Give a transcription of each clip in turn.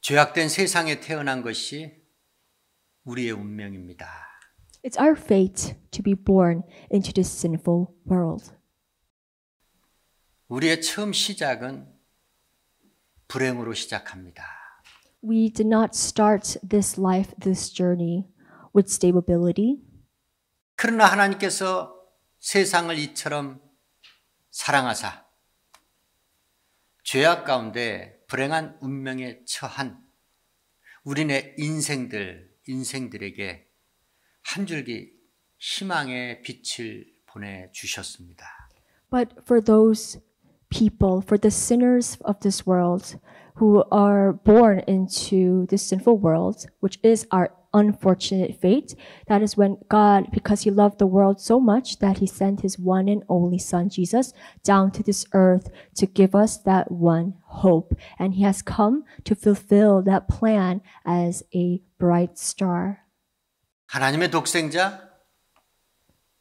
죄악된 세상에 태어난 것이 우리의 운명입니다. It's our fate to be born into this sinful world. 우리의 처음 시작은 불행으로 시작합니다. We did not start this life, this journey with stability. 그러나 하나님께서 세상을 이처럼 사랑하사 죄악 가운데 불행한 운명에 처한 우리네 인생들에게 한 줄기 희망의 빛을 보내주셨습니다. But for those people, for the sinners of this world who are born into this sinful world, which is our unfortunate fate, that is when God, because He loved the world so much that He sent His one and only Son, Jesus, down to this earth to give us that one hope. And He has come to fulfill that plan as a bright star. 하나님의 독생자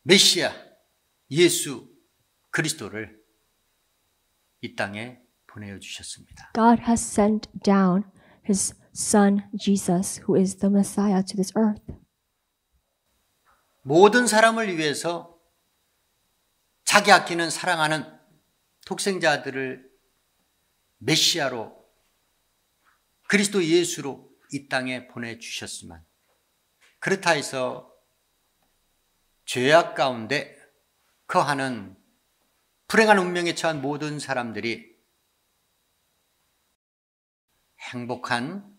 메시아 예수 그리스도를 이 땅에 보내주셨습니다. God has sent down His Son, Jesus, who is the Messiah, to this earth. 모든 사람을 위해서 자기 아끼는 사랑하는 독생자들을 메시아로 그리스도 예수로 이 땅에 보내주셨지만 그렇다 해서 죄악 가운데 거하는 불행한 운명에 처한 모든 사람들이 행복한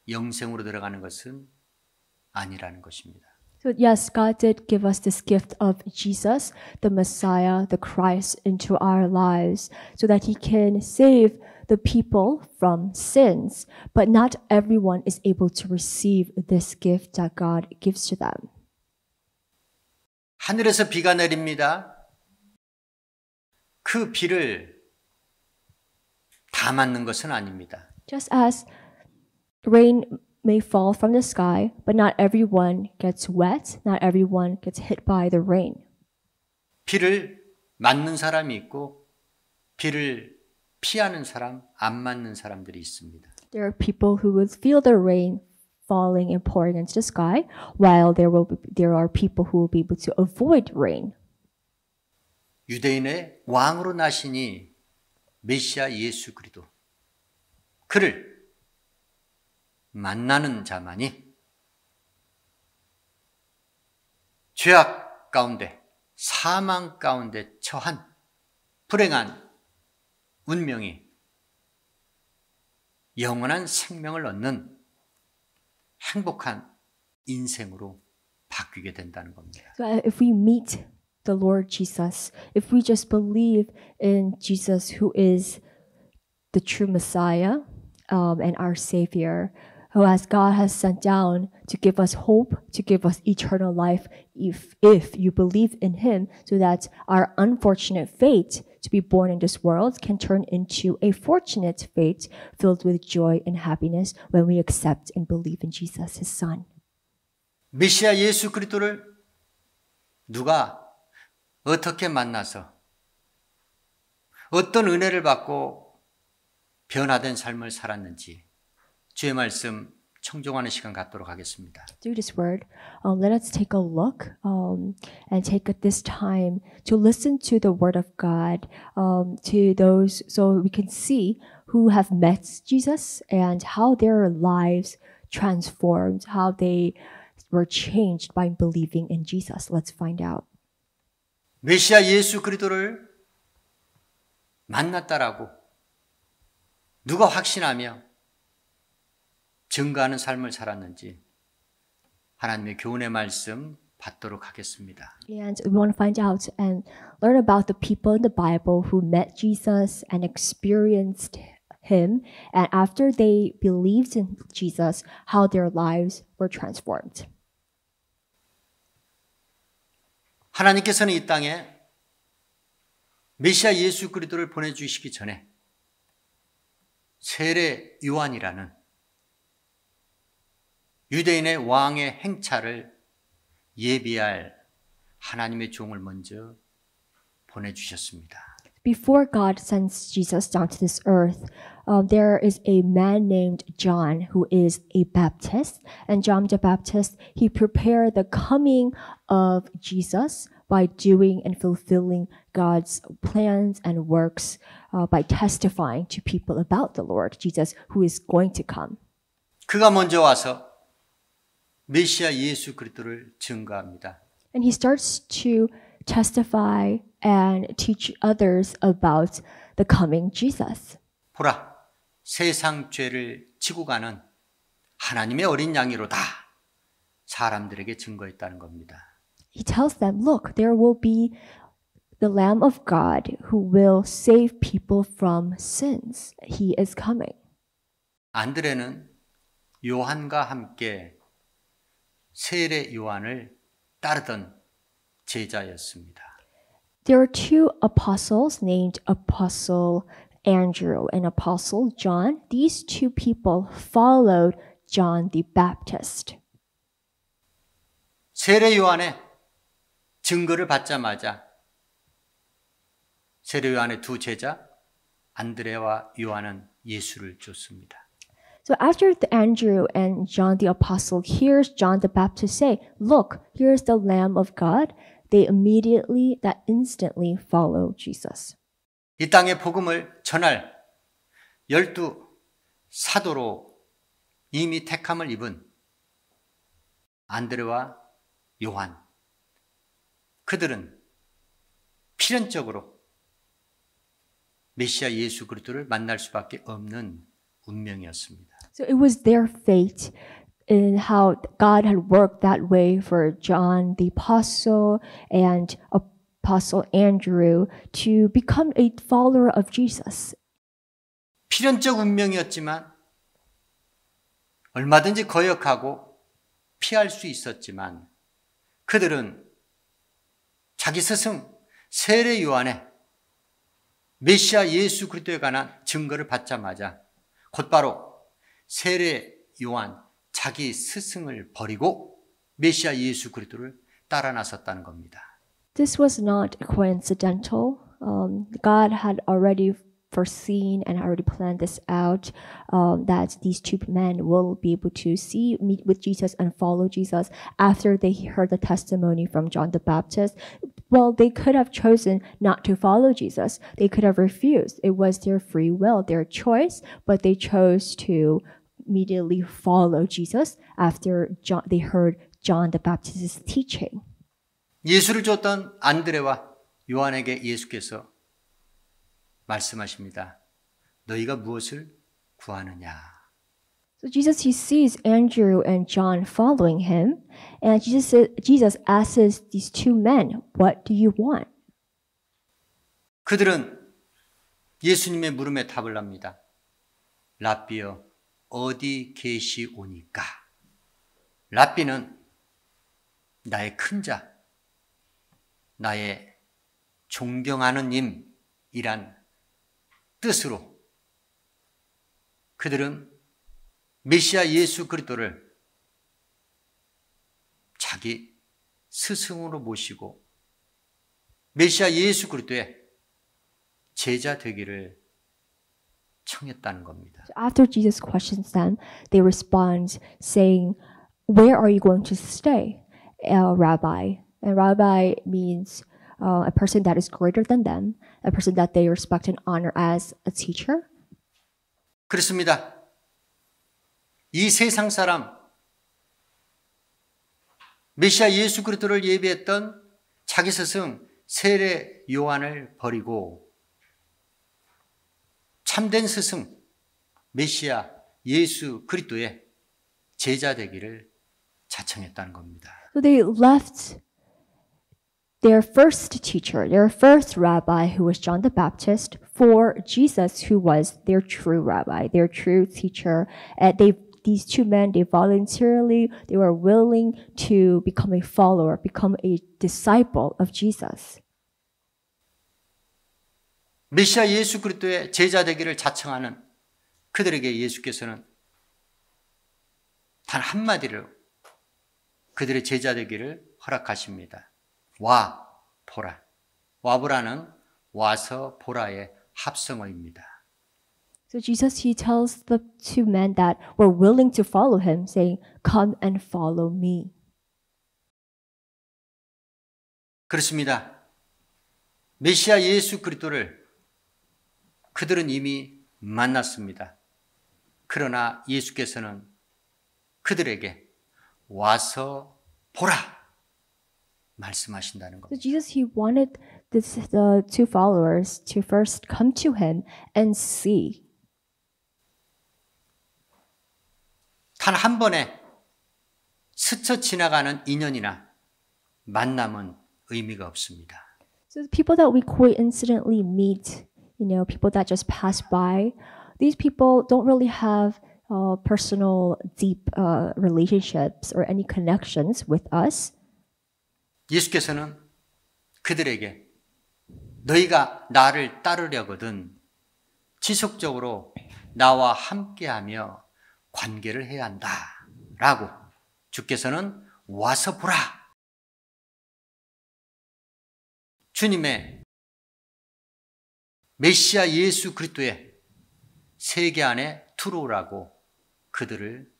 영생으로 들어가는 것은 아니라는 것입니다. So yes, God did give us this gift of Jesus, the Messiah, the Christ, into our lives so that He can save the people from sins. But not everyone is able to receive this gift that God gives to them. 하늘에서 비가 내립니다. 그 비를 다 맞는 것은 아닙니다. Just as rain may fall from the sky, but not everyone gets wet, not everyone gets hit by the rain. 비를 맞는 사람이 있고 비를 피하는 사람, 안 맞는 사람들이 있습니다. There are people who will feel the rain falling and pouring into the sky, while there are people who will be able to avoid rain. 유대인의 왕으로 나시니 메시아 예수 그리스도 그를 만나는 자만이 죄악 가운데 사망 가운데 처한 불행한 운명이 영원한 생명을 얻는 행복한 인생으로 바뀌게 된다는 겁니다. So if we meet the Lord Jesus, if we just believe in Jesus who is the true Messiah and our Savior, who as God has sent down to give us hope, to give us eternal life, if you believe in Him, so that our unfortunate fate to be born in this world can turn into a fortunate fate filled with joy and happiness when we accept and believe in Jesus, His Son. 메시아 예수 그리스도를 누가 어떻게 만나서 어떤 은혜를 받고 변화된 삶을 살았는지 주의 말씀 청종하는 시간 갖도록 하겠습니다. Through this word, let us take a look and take this time to listen to the word of God to those so we can see who have met Jesus and how their lives transformed, how they were changed by believing in Jesus. Let's find out. 메시아 예수 그리스도를 만났다라고 누가 확신하며 증거하는 삶을 살았는지 하나님의 교훈의 말씀 받도록 하겠습니다. And we want to find out and learn about the people in the Bible who met Jesus and experienced Him, and after they believed in Jesus, how their lives were transformed. 하나님께서는 이 땅에 메시아 예수 그리스도를 보내주시기 전에 세례 요한이라는 유대인의 왕의 행차를 예비할 하나님의 종을 먼저 보내주셨습니다. Before God sends Jesus down to this earth, there is a man named John who is a Baptist. And John the Baptist, he prepared the coming of Jesus by doing and fulfilling God's plans and works by testifying to people about the Lord Jesus who is going to come. 그가 먼저 와서 메시아 예수 그리스도를 증거합니다. And he starts to testify and teach others about the coming Jesus. 보라, 세상 죄를 지고 가는 하나님의 어린 양이로다. 사람들에게 증거했다는 겁니다. He tells them, look, there will be the Lamb of God who will save people from sins. He is coming. 안드레는 요한과 함께 세례 요한을 따르던 제자였습니다. There are two apostles named Apostle Andrew and Apostle John. These two people followed John the Baptist. 세례 요한의 증거를 받자마자 세례 요한의 두 제자 안드레와 요한은 예수를 쫓습니다. So after Andrew and John the Apostle hears John the Baptist say, look, here's the Lamb of God, they immediately, that instantly follow Jesus. 이 땅의 복음을 전할 12 사도로 이미 택함을 입은 안드레와 요한, 그들은 필연적으로 메시아 예수 그리스도를 만날 수밖에 없는 운명이었습니다. So it was their fate in how God had worked that way for John the Apostle and Apostle Andrew to become a follower of Jesus. 필연적 운명이었지만 얼마든지 거역하고 피할 수 있었지만 그들은 자기 스승 세례 요한의 메시아 예수 그리스도에 관한 증거를 받자마자 곧바로 세례 요한 자기 스승을 버리고 메시아 예수 그리스도를 따라 나섰다는 겁니다. This was not coincidental. God had already foreseen and already planned this out, that these two men will be able to meet with Jesus and follow Jesus after they heard the testimony from John the Baptist. Well, they could have chosen not to follow Jesus. They could have refused. It was their free will, their choice, but they chose to immediately follow Jesus after they heard John the Baptist's teaching. 예수를 쫓던 안드레와 요한에게 예수께서 말씀하십니다. 너희가 무엇을 구하느냐? So Jesus, he sees Andrew and John following him, and Jesus asks these two men, "What do you want?" 그들은 예수님의 물음에 답을 합니다. 랍비여, 어디 계시오니까? 랍비는 나의 큰 자, 나의 존경하는 님이란 뜻으로 그들은 메시아 예수 그리스도를 자기 스승으로 모시고 메시아 예수 그리스도의 제자 되기를 청했다는 겁니다. After Jesus questions them, they respond saying, "Where are you going to stay, Rabbi?" And Rabbi means a person that is greater than them, a person that they respect and honor as a teacher. 그렇습니다. 이 세상 사람 메시아 예수 그리스도를 예비했던 자기 스승 세례 요한을 버리고 참된 스승 메시아 예수 그리스도의 제자 되기를 자청했다는 겁니다. So they left their first teacher, their first rabbi, who was John the Baptist, for Jesus, who was their true rabbi, their true teacher. And these two men, they were willing to become a follower, become a disciple of Jesus. 메시아 예수 그리스도의 제자 되기를 자청하는 그들에게 예수께서는 단 한마디로 그들의 제자 되기를 허락하십니다. 와 보라. 와보라는 와서 보라의 합성어입니다. So Jesus, he tells the two men that were willing to follow him, saying, "Come and follow me." 그렇습니다. 메시아 예수 그리스도를 그들은 이미 만났습니다. 그러나 예수께서는 그들에게 와서 보라 말씀하신다는 So 겁니다. Jesus, he wanted the two followers to first come to him and see. 단 한 번에 스쳐 지나가는 인연이나 만남은 의미가 없습니다. So the people that we coincidentally meet, people that just pass by, these people don't really have personal, deep relationships or any connections with us. 예수께서는 그들에게 너희가 나를 따르려거든 지속적으로 나와 함께하며 관계를 해야 한다라고 주께서는 와서 보라. 주님의 메시아 예수 그리스도의 세계 안에 들어오라고 그들을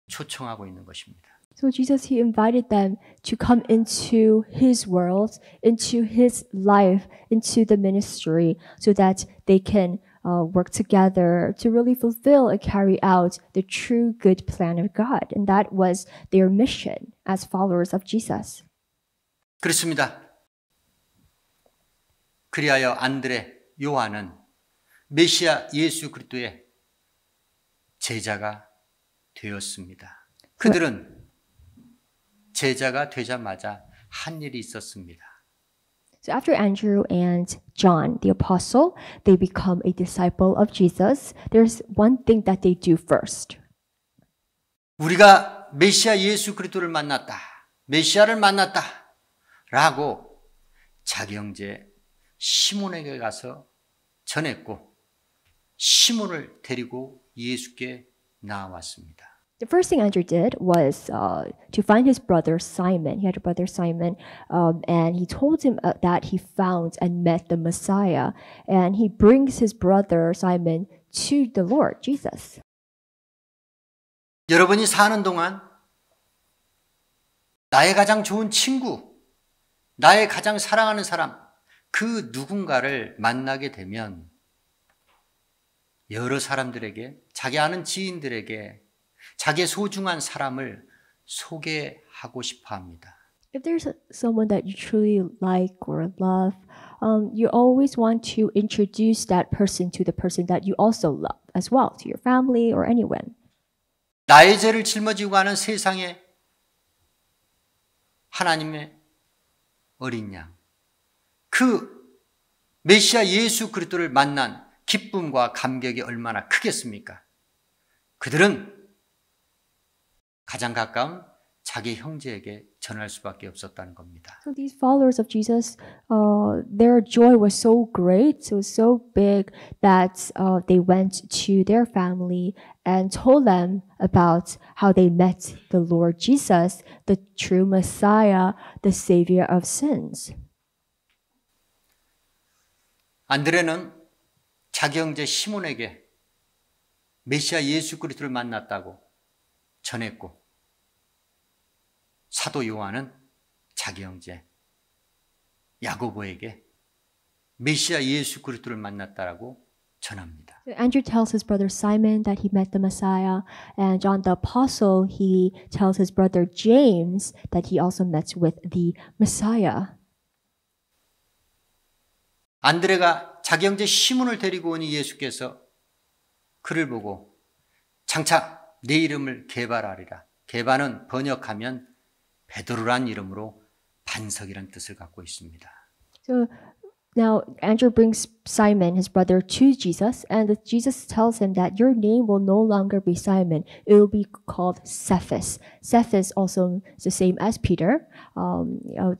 초청하고 있는 것입니다. So Jesus, he invited them to come into his world, into his life, into the ministry, so that they can work together to really fulfill and carry out the true good plan of God. And that was their mission as followers of Jesus. 그렇습니다. 그리하여 안드레, 요한은 메시아 예수 그리스도의 제자가 되었습니다. 그들은 제자가 되자마자 한 일이 있었습니다. So after Andrew and John, the apostle, they become a disciple of Jesus. There's one thing that they do first. 우리가 메시아 예수 그리스도를 만났다. 메시아를 만났다. 라고 자기 형제 시몬에게 가서 전했고 시몬을 데리고 예수께 나왔습니다. The first thing Andrew did was to find his brother Simon. He had a brother Simon, and he told him that he found and met the Messiah. And he brings his brother Simon to the Lord Jesus. 여러분이 사는 동안 나의 가장 좋은 친구, 나의 가장 사랑하는 사람, 그 누군가를 만나게 되면 여러 사람들에게, 자기 아는 지인들에게 자기의 소중한 사람을 소개하고 싶어 합니다. If there's someone that you truly like or love, you always want to introduce that person to the person that you also love as well, to your family or anyone. 나의 죄를 짊어지고 가는 세상에 하나님의 어린 양, 그 메시아 예수 그리스도를 만난 기쁨과 감격이 얼마나 크겠습니까? 그들은 가장 가까운 자기 형제에게 전할 수밖에 없었다는 겁니다. So these followers of Jesus, their joy was so great, it was so big that they went to their family and told them about how they met the Lord Jesus, the true Messiah, the Savior of sins. 안드레는 자기 형제 시몬에게 메시아 예수 그리스도를 만났다고 전했고 사도 요한은 자기 형제 야고보에게 메시아 예수 그리스도를 만났다라고 전합니다. So Andrew tells his brother Simon that he met the Messiah, and John the Apostle, he tells his brother James that he also met with the Messiah. 안드레가 자기 형제 시몬을 데리고 오니 예수께서 그를 보고 장차 내 이름을 게바라리라. 게바는 번역하면 베드로란 이름으로 반석이란 뜻을 갖고 있습니다. So now Andrew brings Simon, his brother, to Jesus, and Jesus tells him that your name will no longer be Simon; it will be called Cephas. Cephas also is the same as Peter.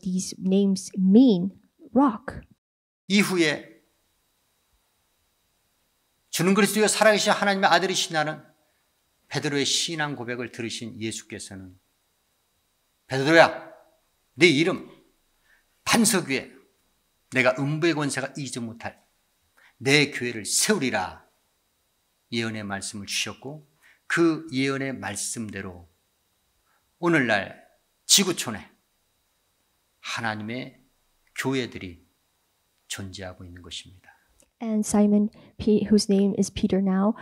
These names mean rock. 이후에 주는 그리스도여 살아계신 하나님의 아들이시냐는 베드로의 신앙 고백을 들으신 예수께서는 베드로야, 네 이름 반석 위에 내가 음부의 권세가 이기지 못할 내 교회를 세우리라 예언의 말씀을 주셨고 그 예언의 말씀대로 오늘날 지구촌에 하나님의 교회들이 존재하고 있는 것입니다. And Simon, whose name is Peter now,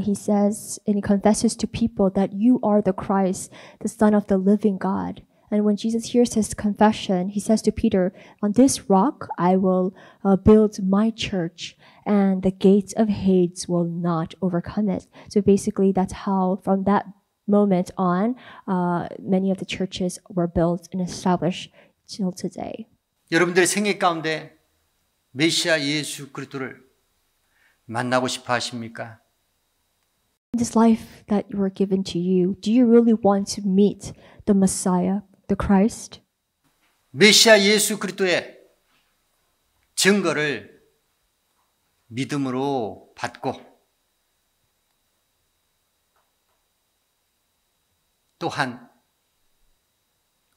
he says and he confesses to people that you are the Christ, the Son of the living God. And when Jesus hears his confession, he says to Peter, on this rock I will build my church, and the gates of Hades will not overcome it. So basically, that's how, from that moment on, many of the churches were built and established till today. 여러분들의 생애 가운데 메시아 예수 그리스도를 만나고 싶어 하십니까? In this life that were given to you, do you really want to meet the Messiah, the Christ? 메시아 예수 그리스도의 증거를 믿음으로 받고 또한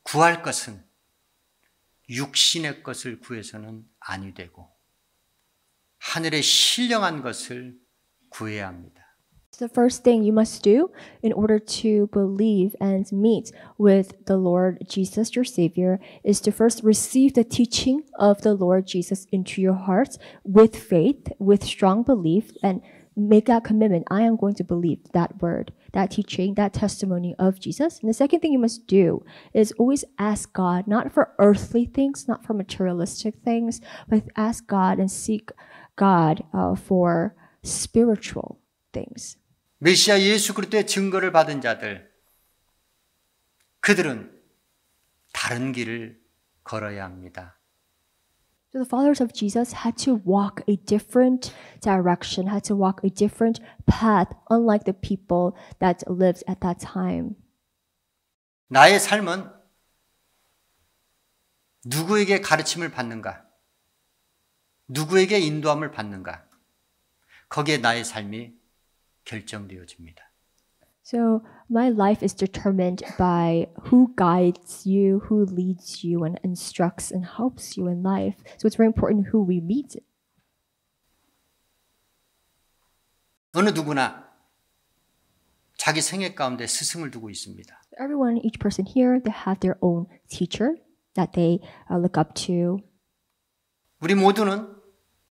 구할 것은 육신의 것을 구해서는 아니 되고 하늘의 신령한 것을 구해야 합니다. The first thing you must do in order to believe and meet with the Lord Jesus, your Savior, is to first receive the teaching of the Lord Jesus into your heart with faith, with strong belief, and make that commitment. I am going to believe that word, that teaching, that testimony of Jesus. And the second thing you must do is always ask God, not for earthly things, not for materialistic things, but ask God and seek God for spiritual things. 메시아 예수 그리스도의 증거를 받은 자들, 그들은 다른 길을 걸어야 합니다. So the followers of Jesus had to walk a different direction, had to walk a different path, unlike the people that lived at that time. 나의 삶은 누구에게 가르침을 받는가? 누구에게 인도함을 받는가? 거기에 나의 삶이 결정되어집니다. So my life is determined by who guides you, who leads you, and instructs and helps you in life. So it's very important who we meet. 어느 누구나 자기 생애 가운데 스승을 두고 있습니다. Everyone, each person here, they have their own teacher that they look up to. 우리 모두는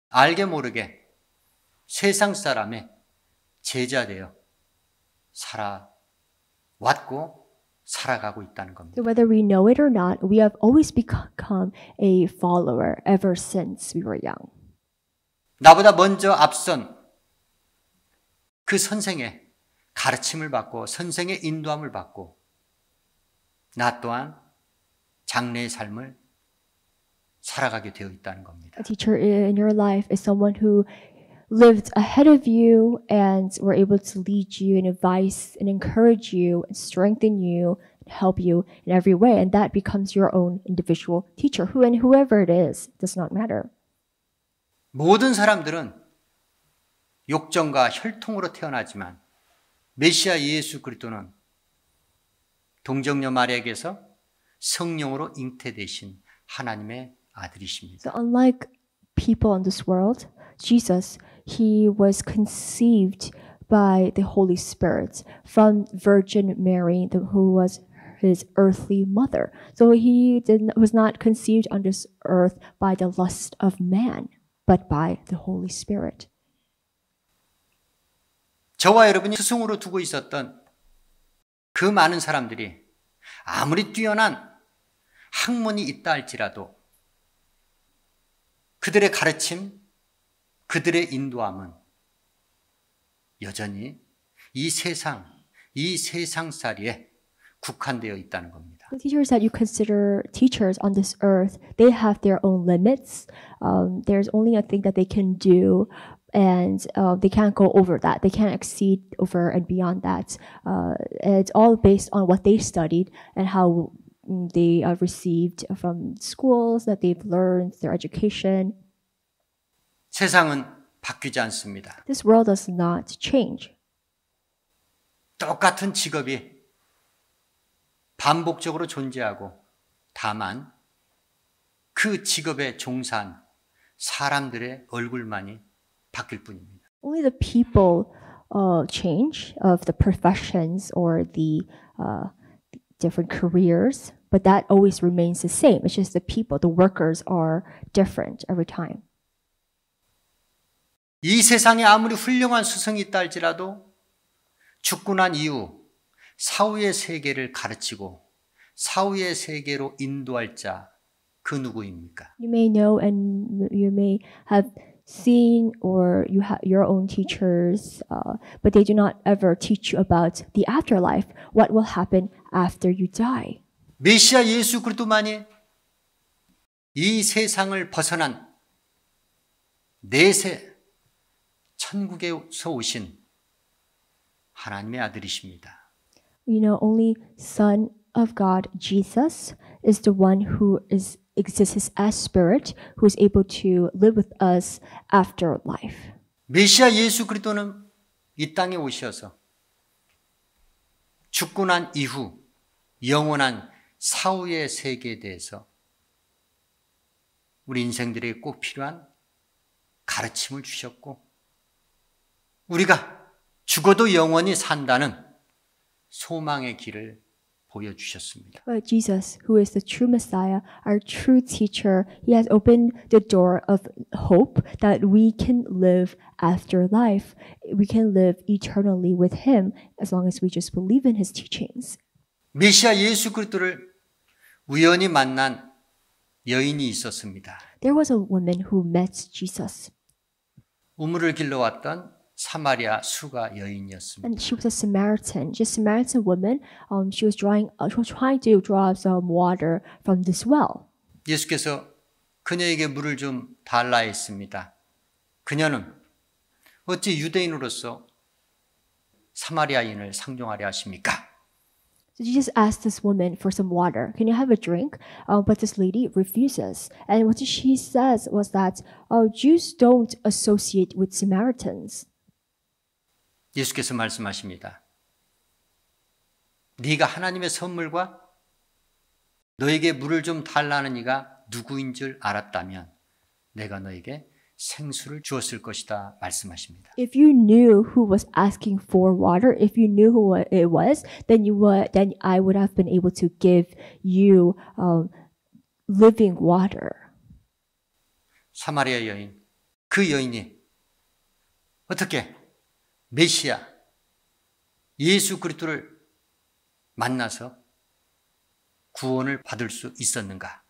알게 모르게 세상 사람의 제자되어 살아왔고 살아가고 있다는 겁니다. So whether we know it or not, we have always become a follower ever since we were young. 나보다 먼저 앞선 그 선생의 가르침을 받고 선생의 인도함을 받고 나 또한 장래의 삶을 살아가게 되어 있다는 겁니다. A teacher in your life is someone who lived ahead of you and were able to lead you and advise and encourage you and strengthen you and help you in every way. And that becomes your own individual teacher, whoever it is, does not matter. 모든 사람들은 욕정과 혈통으로 태어나지만 메시아 예수 그리스도는 동정녀 마리아에게서 성령으로 잉태되신 하나님의 아들이십니다. So unlike people in this world, Jesus, he was conceived by the Holy Spirit from Virgin Mary, who was his earthly mother. So he was not conceived on this earth by the lust of man, but by the Holy Spirit. 저와 여러분이 스승으로 두고 있었던 그 많은 사람들이 아무리 뛰어난 학문이 있다 할지라도 그들의 가르침, 그들의 인도함은 여전히 이 세상살이에 국한되어 있다는 겁니다. The teachers that you consider teachers on this earth, they have their own limits. There's only a thing that they can do, and they can't go over that. They can't exceed over and beyond that. It's all based on what they studied and how they received from schools that they've learned, their education. 세상은 바뀌지 않습니다. This world does not change. 똑같은 직업이 반복적으로 존재하고 다만 그 직업에 종사한 사람들의 얼굴만이 바뀔 뿐입니다. Only the people change of the professions or the different careers, but that always remains the same. It's just the people, the workers are different every time. 이 세상에 아무리 훌륭한 스승이 있다 할지라도 죽고 난 이후 사후의 세계를 가르치고 사후의 세계로 인도할 자, 그 누구입니까? You may know and you may have seen or you have your own teachers, but they do not ever teach you about the afterlife, what will happen after you die. 메시아 예수 그리스도만이 이 세상을 벗어난 내세 천국에서 오신 하나님의 아들이십니다. You know, only Son of God, Jesus, is the one who exists as Spirit, who is able to live with us after life. 메시아 예수 그리스도는 이 땅에 오셔서 죽고 난 이후 영원한 사후의 세계에 대해서 우리 인생들에게 꼭 필요한 가르침을 주셨고 우리가 죽어도 영원히 산다는 소망의 길을 보여주셨습니다. But Jesus, who is the true Messiah, our true teacher, he has opened the door of hope that we can live after life. We can live eternally with him as long as we just believe in his teachings. 메시아 예수 그리스도를 우연히 만난 여인이 있었습니다. There was a woman who met Jesus. 우물을 길러왔던 사마리아 수가 여인이었습니다. And she was a Samaritan. She's a Samaritan woman. She was trying to draw some water from this well. 예수께서 그녀에게 물을 좀 달라 했습니다. 그녀는 어찌 유대인으로서 사마리아인을 상종하려 하십니까? So Jesus asked this woman for some water. Can you have a drink? But this lady refuses. And what she says was that Jews don't associate with Samaritans. 예수께서 말씀하십니다. 네가 하나님의 선물과 너에게 물을 좀 달라는 이가 누구인 줄 알았다면 내가 너에게 생수를 주었을 것이다 말씀하십니다. If you knew who was asking for water, if you knew who it was, then I would have been able to give you living water. 사마리아 여인, 그 여인이 어떻게 메시아 예수 그리스도를 만나서 구원을 받을 수 있었는가?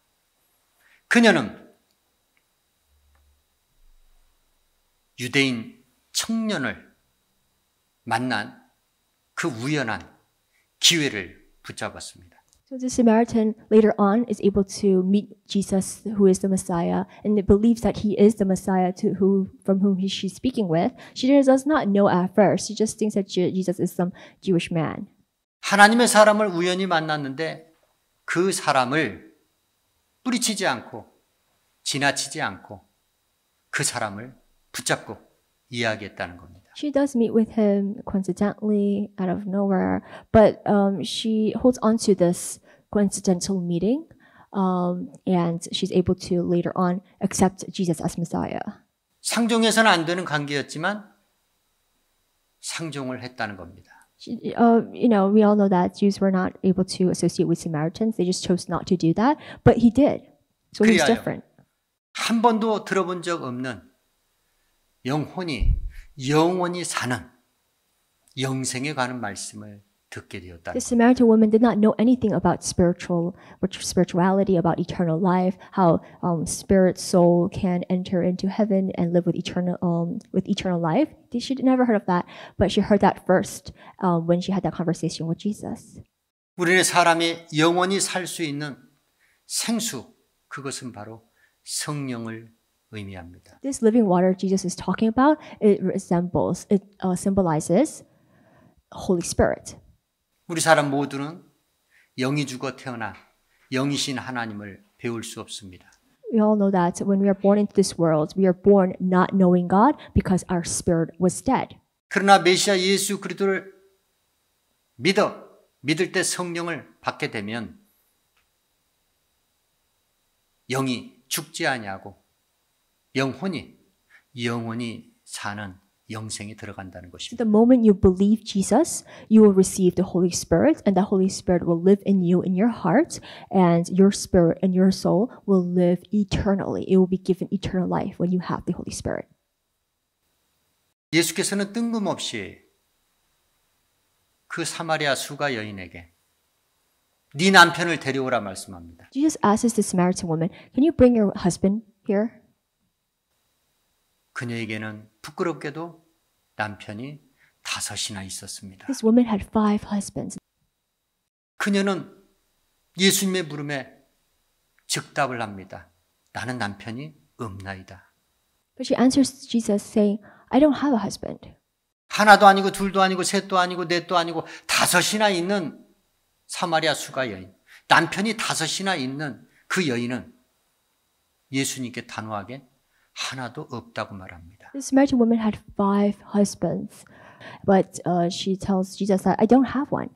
그녀는 유대인 청년을 만난 그 우연한 기회를 붙잡았습니다. So the Samaritan later on is able to meet Jesus, who is the Messiah, and believes that he is the Messiah from whom she's speaking with. She does not know at first. She just thinks that Jesus is some Jewish man. 하나님의 사람을 우연히 만났는데 그 사람을 뿌리치지 않고 지나치지 않고 그 사람을 붙잡고 이야기했다는 겁니다. She does meet with him coincidentally out of nowhere, but she holds on to this coincidental meeting, and she's able to later on accept Jesus as Messiah. 상종해서는 안 되는 관계였지만 상종을 했다는 겁니다. We all know that Jews were not able to associate with Samaritans. They just chose not to do that, but he did. So he was different. 한 번도 들어본 적 없는 영원히 사는 영생에 관한 말씀을 듣게 되었다. The Samaritan woman did not know anything about spirituality, about eternal life, how spirit soul can enter into heaven and live with eternal life. She never heard of that, but she heard that first when she had that conversation with Jesus. 우리의 사람이 영원히 살 수 있는 생수, 그것은 바로 성령을 의미합니다. This living water Jesus is talking about, it symbolizes Holy Spirit. 우리 사람 모두는 영이 죽어 태어나 영이신 하나님을 배울 수 없습니다. We all know that when we are born into this world, we are born not knowing God because our spirit was dead. 그러나 메시아 예수 그리스도를 믿을 때 성령을 받게 되면 영이 죽지 아니하고 영원히 사는 영생이 들어간다는 것입니다. The moment you believe Jesus, you will receive the Holy Spirit, and the Holy Spirit will live in you in your heart, and your spirit and your soul will live eternally. It will be given eternal life when you have the Holy Spirit. 예수께서는 뜬금없이 그 사마리아 수가 여인에게 네 남편을 데려오라 말씀합니다. Jesus asks the Samaritan woman, "Can you bring your husband here?" 그녀에게는 부끄럽게도 남편이 5이나 있었습니다. This woman had 5 husbands. 그녀는 예수님의 물음에 즉답을 합니다. 나는 남편이 없나이다. But she answers Jesus saying, "I don't have a husband." 하나도 아니고 둘도 아니고 셋도 아니고 넷도 아니고 5이나 있는 사마리아 수가 여인. 남편이 5이나 있는 그 여인은 예수님께 단호하게 하나도 없다고 말합니다. The Samaritan woman had 5 husbands, but she tells Jesus that I don't have one.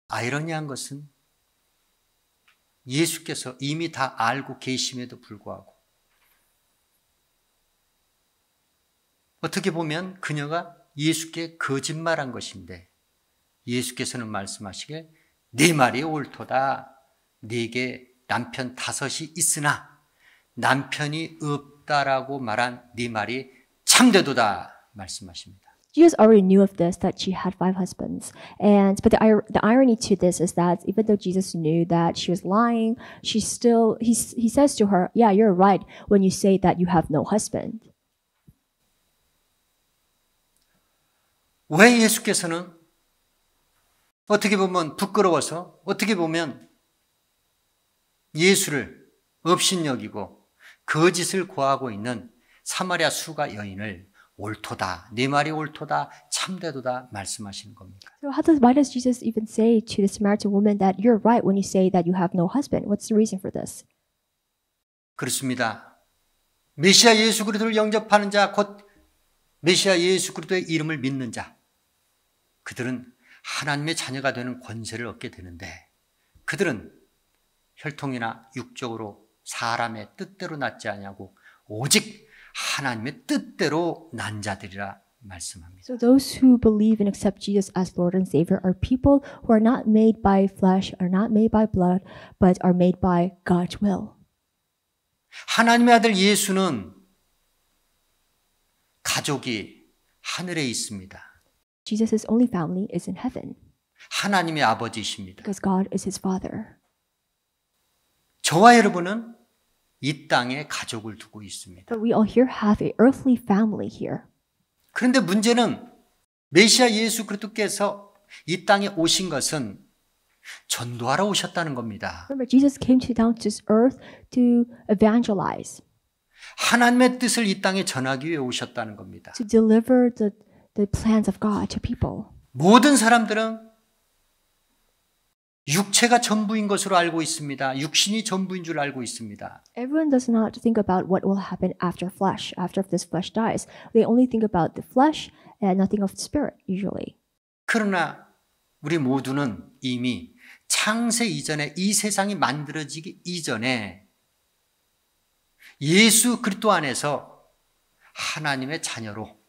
아이러니한 것은 예수께서 이미 다 알고 계심에도 불구하고 어떻게 보면 그녀가 예수께 거짓말한 것인데 예수께서는 말씀하시길 네 말이 옳도다. 네게 남편 5이 있으나 남편이 없다라고 말한 네 말이 참되도다 말씀하십니다. Jesus already knew of this, that she had 5 husbands. But the irony to this is that even though Jesus knew that she was lying, he says to her, "Yeah, you're right when you say that you have no husband." 왜 예수께서는 어떻게 보면 부끄러워서 어떻게 보면 예수를 업신여기고 거짓을 고하고 있는 사마리아 수가 여인을 옳도다, 네 말이 옳도다, 참되도다 말씀하시는 겁니까? So why does Jesus even say to the Samaritan woman that you're right when you say that you have no husband? What's the reason for this? 그렇습니다. 메시아 예수 그리스도를 영접하는 자, 곧 메시아 예수 그리스도의 이름을 믿는 자, 그들은 하나님의 자녀가 되는 권세를 얻게 되는데 그들은 혈통이나 육적으로 사람의 뜻대로 낳지 아니하고 오직 하나님의 뜻대로 난 자들이라 말씀합니다. So those who believe and accept Jesus as Lord and Savior are people who are not made by flesh, are not made by blood, but are made by God's will. 하나님의 아들 예수는 가족이 하늘에 있습니다. Jesus' only family is in heaven 하나님의 아버지이십니다. because God is his Father. 저와 여러분은 이 땅에 가족을 두고 있습니다. But we all here have a earthly family here. 그런데 문제는 메시아 예수 그리스도께서 이 땅에 오신 것은 전도하러 오셨다는 겁니다. Remember, Jesus came down to this earth to evangelize, 하나님의 뜻을 이 땅에 전하기 위해 오셨다는 겁니다. to deliver the plans of God to people. 모든 사람들은 육체가 전부인 것으로 알고 있습니다. 육신이 전부인 줄 알고 있습니다. Everyone does not think about what will happen after flesh, after this flesh dies. They only think about the flesh and nothing of the spirit, usually. 그러나 우리 모두는 이미 창세 이전에 이 세상이 만들어지기 이전에 예수 그리스도 안에서 하나님의 자녀로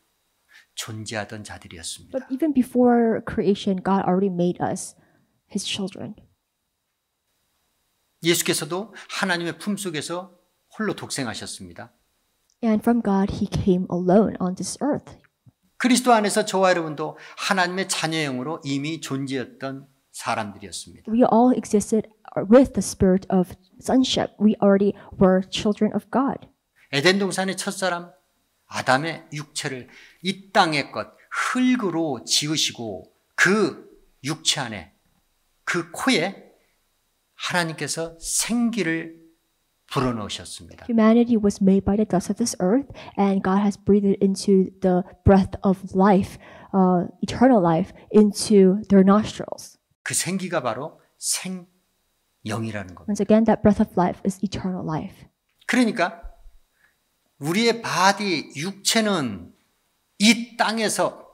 존재하던 자들이었습니다. But even before creation, God already made us his children. 예수께서도 하나님의 품속에서 홀로 독생하셨습니다. And from God, he came alone on this earth. 그리스도 안에서 저와 여러분도 하나님의 자녀형으로 이미 존재했던 사람들이었습니다. We all existed with the spirit of sonship. We already were children of God. 에덴 동산의 첫사람 아담의 육체를 이 땅의 것 흙으로 지으시고 그 육체 안에 그 코에 하나님께서 생기를 불어넣으셨습니다. Humanity was made by the dust of this earth, and God has breathed into the breath of life, eternal life, into their nostrils. 그 생기가 바로 생영이라는 겁니다. Once again, that breath of life is eternal life. 그러니까 우리의 바디 육체는 이 땅에서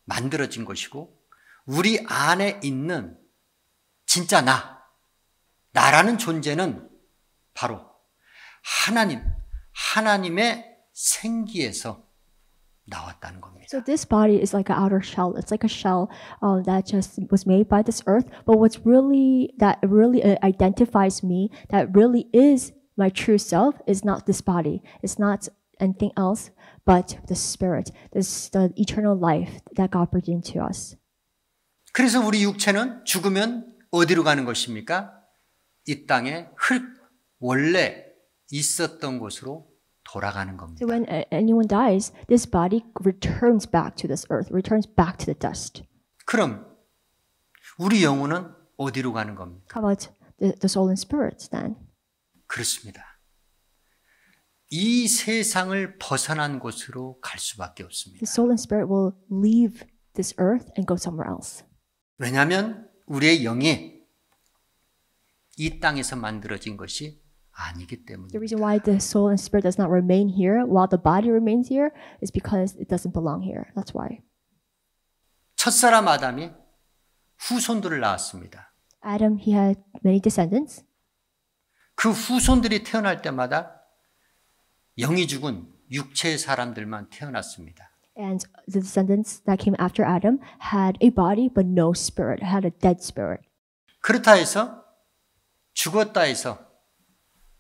만들어진 것이고 우리 안에 있는 진짜 나라는 존재는 바로 하나님의 생기에서 나왔다는 겁니다. So this body is like an outer shell. It's like a shell that just was made by this earth. But what's really that really identifies me, that really is my true self, is not this body. It's not anything else but the spirit, the eternal life that God breathed into us. 그래서 우리 육체는 죽으면 어디로 가는 것입니까? 이 땅에 원래 있었던 곳으로 돌아가는 겁니다. So when anyone dies, this body returns back to this earth, returns back to the dust. 그럼 우리 영혼은 어디로 가는 겁니까? How about the soul and spirit then? 그렇습니다. 이 세상을 벗어난 곳으로 갈 수밖에 없습니다. The soul and spirit will leave this earth and go somewhere else. 왜냐하면 우리의 영이 이 땅에서 만들어진 것이 아니기 때문입니다. The reason why the soul and spirit does not remain here while the body remains here is because it doesn't belong here. That's why. 첫사람 아담이 후손들을 낳았습니다. Adam, he had many descendants. 그 후손들이 태어날 때마다 영이 죽은 육체의 사람들만 태어났습니다. And the descendants that came after Adam had a body but no spirit, had a dead spirit. 그렇다 해서 죽었다 해서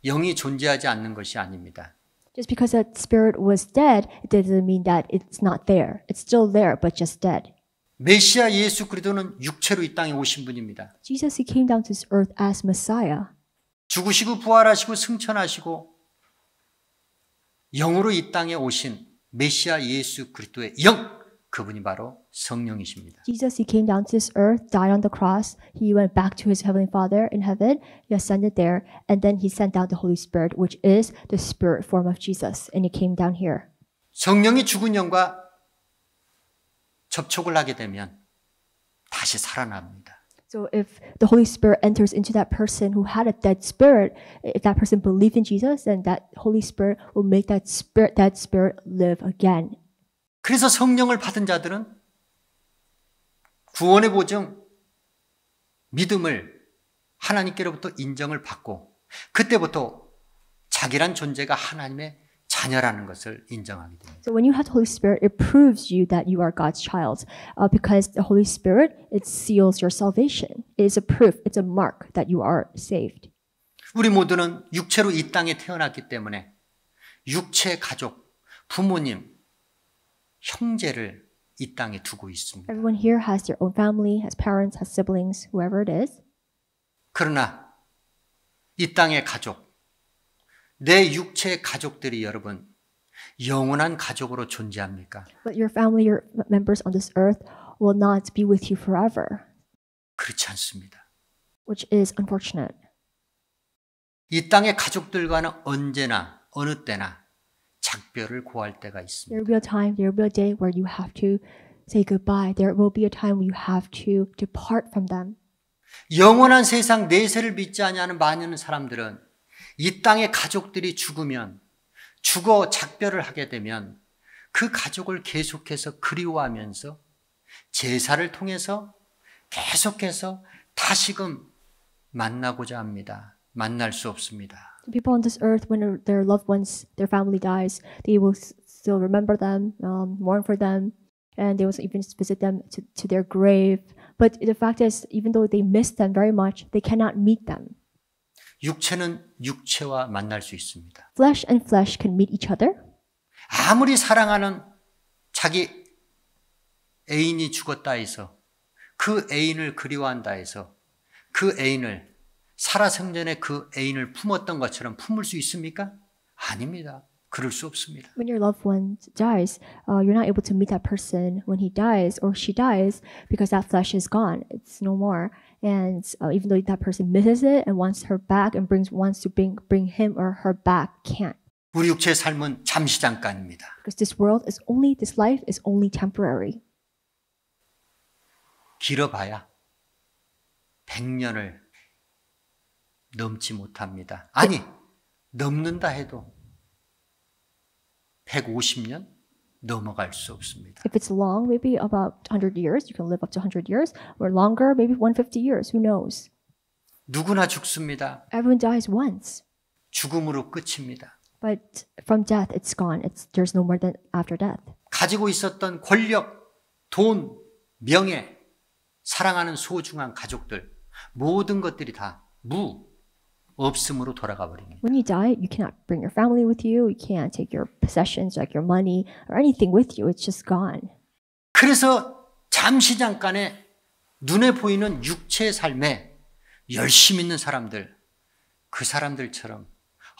영이 존재하지 않는 것이 아닙니다. Just because that spirit was dead, it doesn't mean that it's not there. It's still there, but just dead. 메시아 예수 그리스도는 육체로 이 땅에 오신 분입니다. Jesus, he came down to this earth as Messiah. 죽으시고 부활하시고 승천하시고 영으로 이 땅에 오신 메시아 예수 그리스도의 영, 그분이 바로 성령이십니다. Jesus, he came down to this earth, died on the cross. He went back to his heavenly Father in heaven. He ascended there, and then he sent down the Holy Spirit, which is the spirit form of Jesus, and he came down here. 성령이 죽은 영과 접촉을 하게 되면 다시 살아납니다. So if the Holy Spirit enters into that person who had a dead spirit, if that person believed in Jesus, then that Holy Spirit will make that spirit live again. 그래서 성령을 받은 자들은 구원의 보증, 믿음을 하나님께로부터 인정을 받고 그때부터 자기란 존재가 하나님의 자녀라는 것을 인정하게 됩니다. So when you have the Holy Spirit, it proves you that you are God's child, because the Holy Spirit, it seals your salvation. It is a proof, it's a mark that you are saved. 우리 모두는 육체로 이 땅에 태어났기 때문에 육체 가족, 부모님, 형제를 이 땅에 두고 있습니다. Everyone here has their own family, has parents, has siblings, whoever it is. 그러나 이 땅의 가족, 내 육체의 가족들이 여러분 영원한 가족으로 존재합니까? But your family, your members on this earth will not be with you forever, 그렇지 않습니다. which is unfortunate. 이 땅의 가족들과는 언제나 어느 때나 작별을 고할 때가 있습니다. There will be a time, there will be a day where you have to say goodbye. There will be a time when you have to depart from them. 영원한 세상 내세를 믿지 아니하는 많은 사람들은 이 땅의 가족들이 죽으면 죽어 작별을 하게 되면 그 가족을 계속해서 그리워하면서 제사를 통해서 계속해서 다시금 만나고자 합니다. 만날 수 없습니다. The people on this earth, when their loved ones, their family dies, they will still remember them, mourn for them, and they will even visit them to their grave. But the fact is, even though they miss them very much, they cannot meet them. 육체는 육체와 만날 수 있습니다. Flesh and flesh can meet each other. 아무리 사랑하는 자기 애인이 죽었다 해서 그 애인을 그리워한다 해서 그 애인을 살아생전에 그 애인을 품었던 것처럼 품을 수 있습니까? 아닙니다. 그럴 수 없습니다. When your loved one dies, you're not able to meet that person when he dies or she dies because that flesh is gone. It's no more. And even though that person misses it and wants her back and wants to bring him or her back, can't. 우리 육체의 삶은 잠시 잠깐입니다. Because this life is only temporary. 길어봐야 100년을 넘지 못합니다. 아니, 넘는다 해도 150년 넘어갈 수 없습니다. If it's long, maybe about 100 years, you can live up to 100 years, or longer, maybe 150 years, who knows? 누구나 죽습니다. Everyone dies once. 죽음으로 끝입니다. But from death, it's gone. There's no more than after death. 가지고 있었던 권력, 돈, 명예, 사랑하는 소중한 가족들, 모든 것들이 다 없음으로 돌아가 버립니다. When you die, you cannot bring your family with you. You can't take your possessions, like your money or anything with you. It's just gone. 그래서 잠시 잠깐에 눈에 보이는 육체의 삶에 열심 있는 사람들, 그 사람들처럼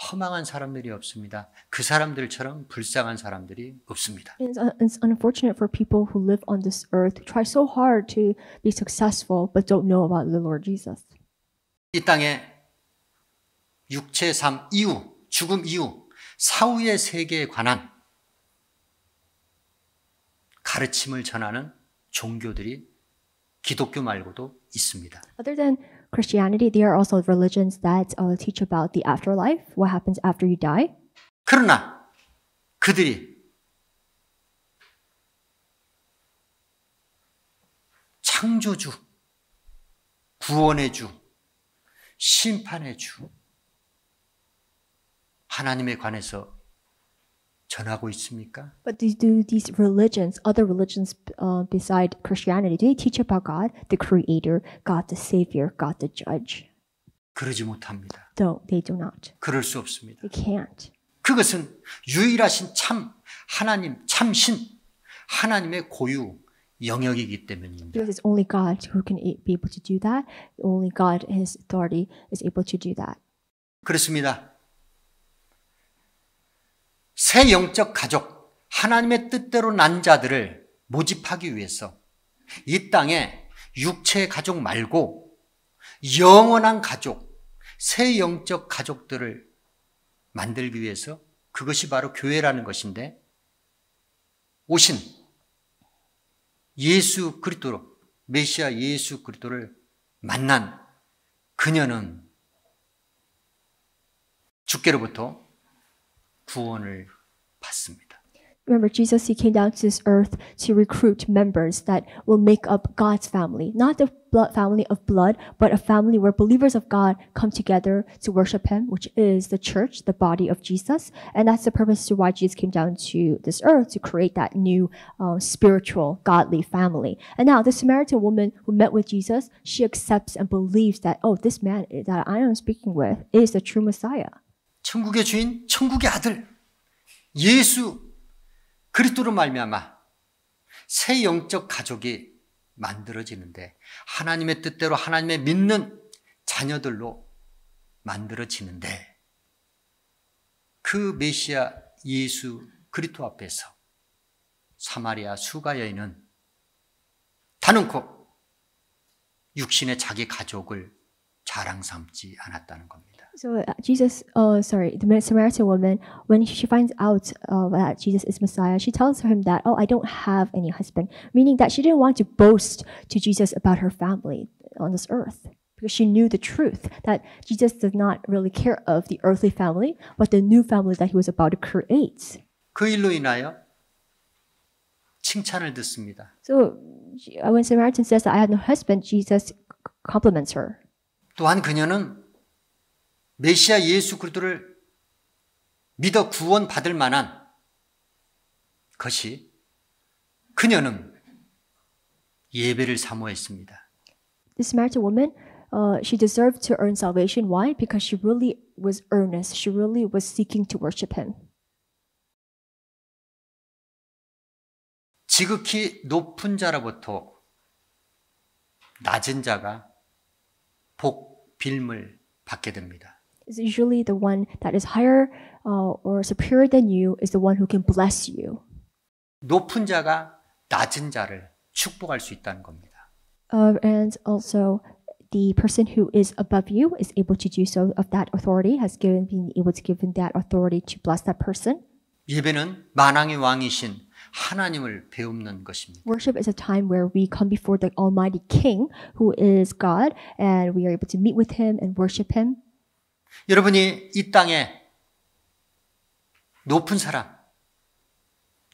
허망한 사람들이 없습니다. 그 사람들처럼 불쌍한 사람들이 없습니다. It's unfortunate for people who live on this earth, who try so hard to be successful, but don't know about the Lord Jesus. 이 땅에 육체의 삶 이후, 죽음 이후, 사후의 세계에 관한 가르침을 전하는 종교들이 기독교 말고도 있습니다. Other than Christianity, there are also religions that teach about the afterlife, what happens after you die. 그러나 그들이 창조주, 구원의 주, 심판의 주, 하나님에 관해서 전하고 있습니까? But do these religions, other religions beside Christianity, do they teach about God, the Creator, God the Savior, God the Judge? 그러지 못합니다. No, they do not. 그럴 수 없습니다. They can't. 그것은 유일하신 참 하나님, 참신 하나님의 고유 영역이기 때문입니다. Because it's only God who can be able to do that. Only God, His authority, is able to do that. 그렇습니다. 새 영적 가족, 하나님의 뜻대로 난 자들을 모집하기 위해서 이 땅에 육체의 가족 말고 영원한 가족, 새 영적 가족들을 만들기 위해서 그것이 바로 교회라는 것인데 오신 예수 그리스도로 메시아 예수 그리스도를 만난 그녀는 주께로부터 구원을 받습니다. Remember, Jesus, He came down to this earth to recruit members that will make up God's family. Not the family of blood, but a family where believers of God come together to worship Him, which is the church, the body of Jesus. And that's the purpose to why Jesus came down to this earth, to create that new spiritual, godly family. And now the Samaritan woman who met with Jesus, she accepts and believes that, oh, this man that I am speaking with is the true Messiah. 천국의 주인, 천국의 아들, 예수 그리스도로 말미암아 새 영적 가족이 만들어지는데 하나님의 뜻대로 하나님의 믿는 자녀들로 만들어지는데 그 메시아 예수 그리스도 앞에서 사마리아 수가 여인은 단언코 육신의 자기 가족을 자랑 삼지 않았다는 겁니다. So the Samaritan woman, when she finds out that Jesus is Messiah, she tells him that, oh, I don't have any husband, meaning that she didn't want to boast to Jesus about her family on this earth, because she knew the truth, that Jesus does not really care of the earthly family, but the new family that He was about to create. 그 일로 인하여 칭찬을 듣습니다. So when Samaritan says that I have no husband, Jesus compliments her. 또한 그녀는 메시아 예수 그리스도를 믿어 구원받을 만한 것이 그녀는 예배를 사모했습니다. The Samaritan woman, she deserved to earn salvation. Why? Because she really was earnest. She really was seeking to worship Him. 지극히 높은 자로부터 낮은 자가 복, 빌물 받게 됩니다. It's usually the one that is higher or superior than you is the one who can bless you. 높은 자가 낮은 자를 축복할 수 있다는 겁니다. And also, the person who is above you is able to do so. Of that authority been able to give that authority to bless that person. 예배는 만왕의 왕이신 하나님을 배우는 것입니다. Worship is a time where we come before the Almighty King, who is God, and we are able to meet with Him and worship Him. 여러분이 이 땅에 높은 사람,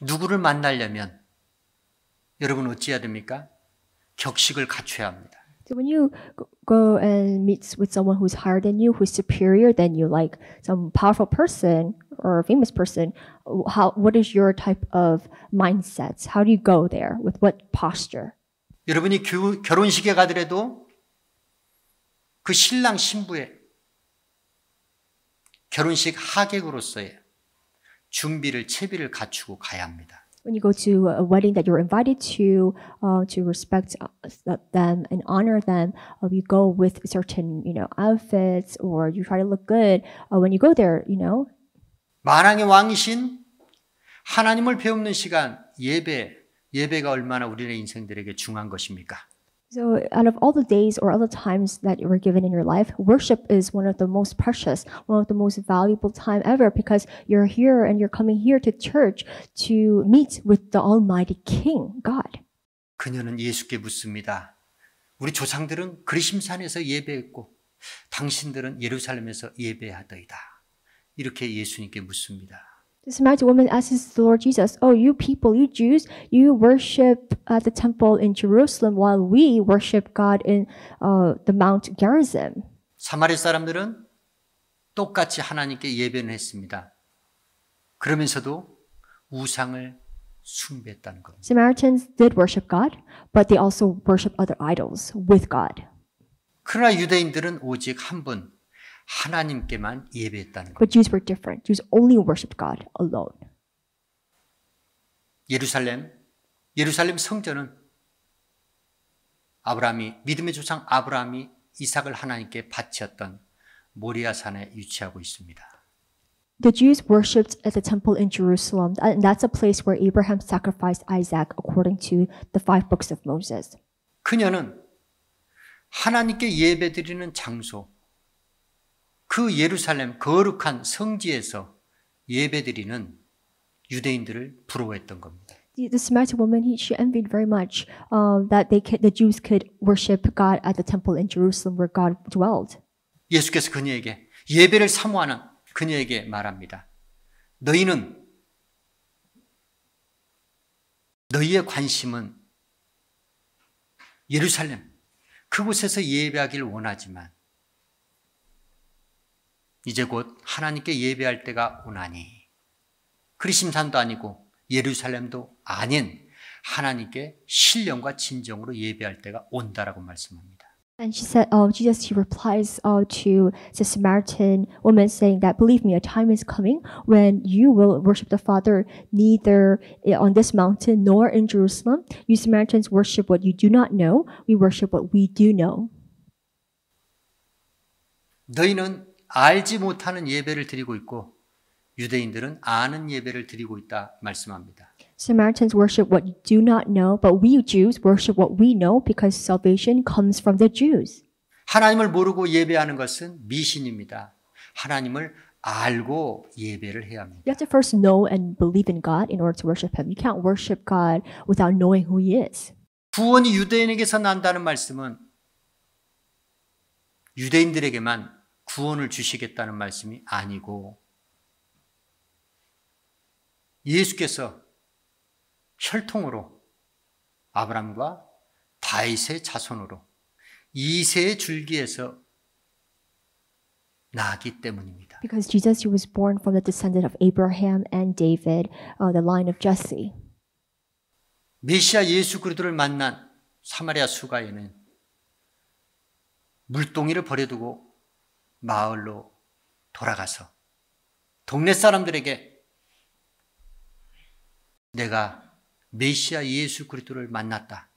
누구를 만나려면 여러분 어찌해야 됩니까? 격식을 갖춰야 합니다. So when you go and meet with someone who's higher than you, who's superior than you, like some powerful person, or a famous person, what is your type of mindset? How do you go there? With what posture? 여러분이 결혼식에 가더라도 그 신랑 신부의 결혼식 하객으로서의 준비를 채비를 갖추고 가야 합니다. When you go to a wedding that you're invited to respect them and honor them, you go with certain, outfits, or you try to look good. When you go there, 만왕의 왕이신 하나님을 배우는 시간, 예배가 얼마나 우리의 인생들에게 중요한 것입니까? So out of all the days or all the times that you were given in your life, worship is one of the most precious, one of the most valuable time ever, because you're here and you're coming here to church to meet with the Almighty King, God. 그녀는 예수께 묻습니다. 우리 조상들은 그리심산에서 예배했고 당신들은 예루살렘에서 예배하더이다. 이렇게 예수님께 묻습니다. The Samaritan woman asks the Lord Jesus, "Oh, you people, you Jews, you worship at the temple in Jerusalem while we worship God in the Mount Gerizim." 사마리 사람들은 똑같이 하나님께 예배는 했습니다. 그러면서도 우상을 숭배했다는 겁니다. Samaritans did worship God, but they also worship other idols with God. 그러나 유대인들은 오직 한 분, 하나님께만 예배했다는 겁니다. But Jews were different. Jews only worshipped God alone. 예루살렘 성전은 믿음의 조상 아브라함이 이삭을 하나님께 바쳤던 모리아산에 위치하고 있습니다. The Jews worshipped at the temple in Jerusalem, and that's a place where Abraham sacrificed Isaac according to the 5 books of Moses. 그녀는 하나님께 예배드리는 장소, 그 예루살렘 거룩한 성지에서 예배드리는 유대인들을 부러워했던 겁니다. The Samaritan woman, she envied very much that the Jews could worship God at the temple in Jerusalem where God dwelled. 예수께서 그녀에게 예배를 사모하는 그녀에게 말합니다. 너희의 관심은 예루살렘, 그곳에서 예배하길 원하지만 이제 곧 하나님께 예배할 때가 오나니 그리심산도 아니고 예루살렘도 아닌 하나님께 신령과 진정으로 예배할 때가 온다라고 말씀합니다. And she said, Jesus, he replies to the Samaritan woman saying that, believe me, a time is coming when you will worship the Father neither on this mountain nor in Jerusalem. You Samaritans worship what you do not know. We worship what we do know. 너희는 알지 못하는 예배를 드리고 있고 유대인들은 아는 예배를 드리고 있다 말씀합니다. Samaritans worship what you do not know, but we Jews worship what we know because salvation comes from the Jews. 하나님을 모르고 예배하는 것은 미신입니다. 하나님을 알고 예배를 해야 합니다. You have to first know and believe in God in order to worship Him. You can't worship God without knowing who He is. 구원이 유대인에게서 난다는 말씀은 유대인들에게만 구원을 주시겠다는 말씀이 아니고 예수께서 혈통으로 아브람과 다윗의 자손으로 이새의 줄기에서 나기 때문입니다. Because Jesus, he was born from the descendant of Abraham and David, the line of Jesse. 메시아 예수 그리스도를 만난 사마리아 수가에는 물동이를 버려두고 마을로 돌아가서 동네 사람들에게 내가 메시아 예수 그리스도를 만났다.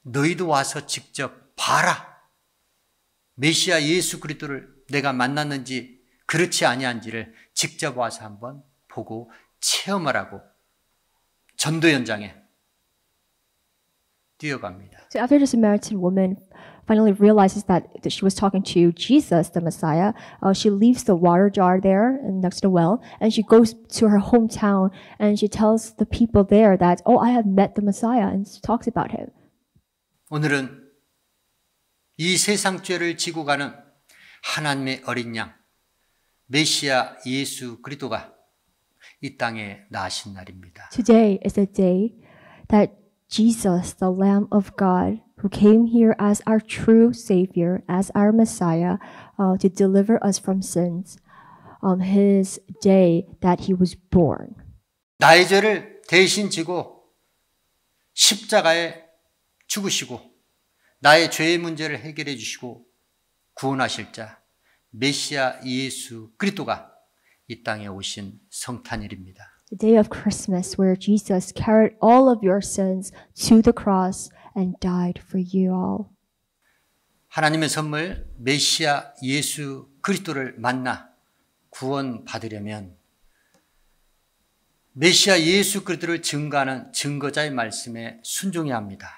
너희도 와서 직접 봐라. 메시아 예수 그리스도를 내가 만났는지 그렇지 아니한지를 직접 와서 한번 보고 체험하라고 전도 현장에 뛰어갑니다. So after the Samaritan woman finally realizes that she was talking to Jesus, the Messiah, she leaves the water jar there next to the well, and she goes to her hometown and she tells the people there that, oh, I have met the Messiah, and she talks about him. 오늘은 이 세상 죄를 지고 가는 하나님의 어린 양, 메시아 예수 그리스도가 이 땅에 나신 날입니다. Today is the day that Jesus, the Lamb of God, who came here as our true Savior, as our Messiah, to deliver us from sins, his day that he was born. 나의 죄를 대신 지고 십자가에 죽으시고 나의 죄의 문제를 해결해 주시고 구원하실 자 메시아 예수 그리스도가 이 땅에 오신 성탄일입니다. The day of Christmas where Jesus carried all of your sins to the cross and died for you all. 하나님의 선물 메시아 예수 그리스도를 만나 구원 받으려면 메시아 예수 그리스도를 증거하는 증거자의 말씀에 순종해야 합니다.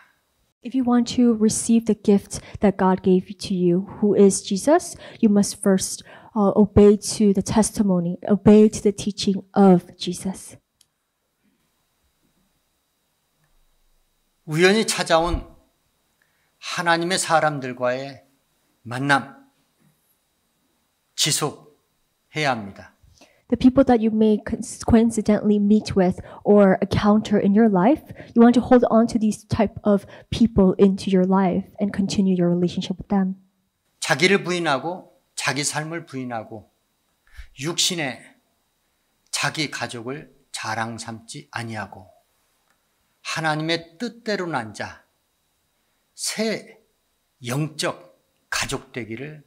If you want to receive the gift that God gave to you, who is Jesus, you must first obey to the testimony, obey to the teaching of Jesus. 우연히 찾아온 하나님의 사람들과의 만남 지속해야 합니다. The people that you may coincidentally meet with or encounter in your life, you want to hold on to these type of people into your life and continue your relationship with them. 자기를 부인하고 자기 삶을 부인하고 육신의 자기 가족을 자랑 삼지 아니하고 하나님의 뜻대로 난 자, 새 영적 가족 되기를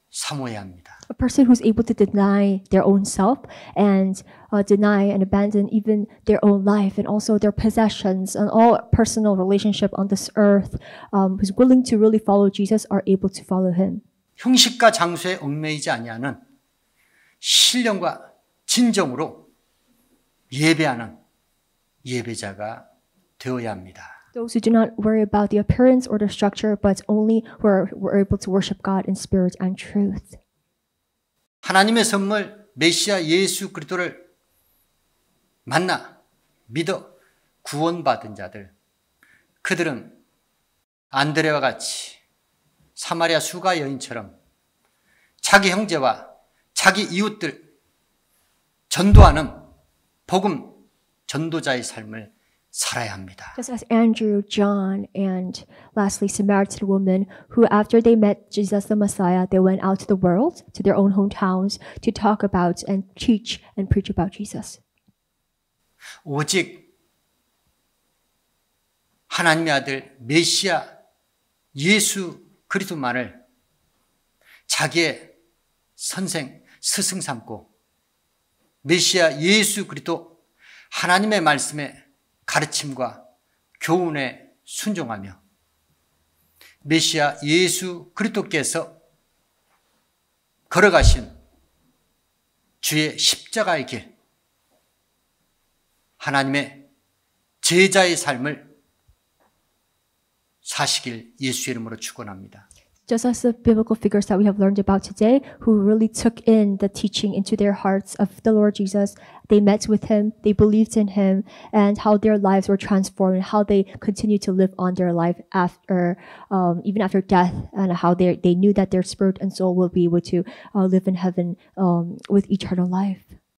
사모해야 합니다. A person who's able to deny their own self and deny and abandon even their own life and also their possessions and all personal relationship on this earth, who's willing to really follow Jesus, are able to follow him. 형식과 장소에 얽매이지 아니하는 신령과 진정으로 예배하는 예배자가 되어야 합니다. Those who do not worry about the appearance or the structure, but only were able to worship God in spirit and truth. 하나님의 선물 메시아 예수 그리스도를 만나 믿어 구원받은 자들, 그들은 안드레와 같이 사마리아 수가 여인처럼 자기 형제와 자기 이웃들 전도하는 복음 전도자의 삶을 살아야 합니다. Just as Andrew, John, and lastly Samaritan woman, who after they met Jesus the Messiah, they went out to the world, to their own hometowns, to talk about and teach and preach about Jesus. 오직 하나님의 아들 메시아 예수 그리스도만을 자기의 선생, 스승 삼고 메시아 예수 그리스도 하나님의 말씀에 가르침과 교훈에 순종하며 메시아 예수 그리스도께서 걸어가신 주의 십자가의 길, 하나님의 제자의 삶을 사시길 예수의 이름으로 축원합니다. Just as the biblical figures that we have learned about today, who really took in the teaching into their hearts of the Lord Jesus, they met with him, they believed in him, and how their lives were transformed, and how they continue to live on their life after, even after death, and how they knew that their spirit and soul will be able to live in heaven with eternal life.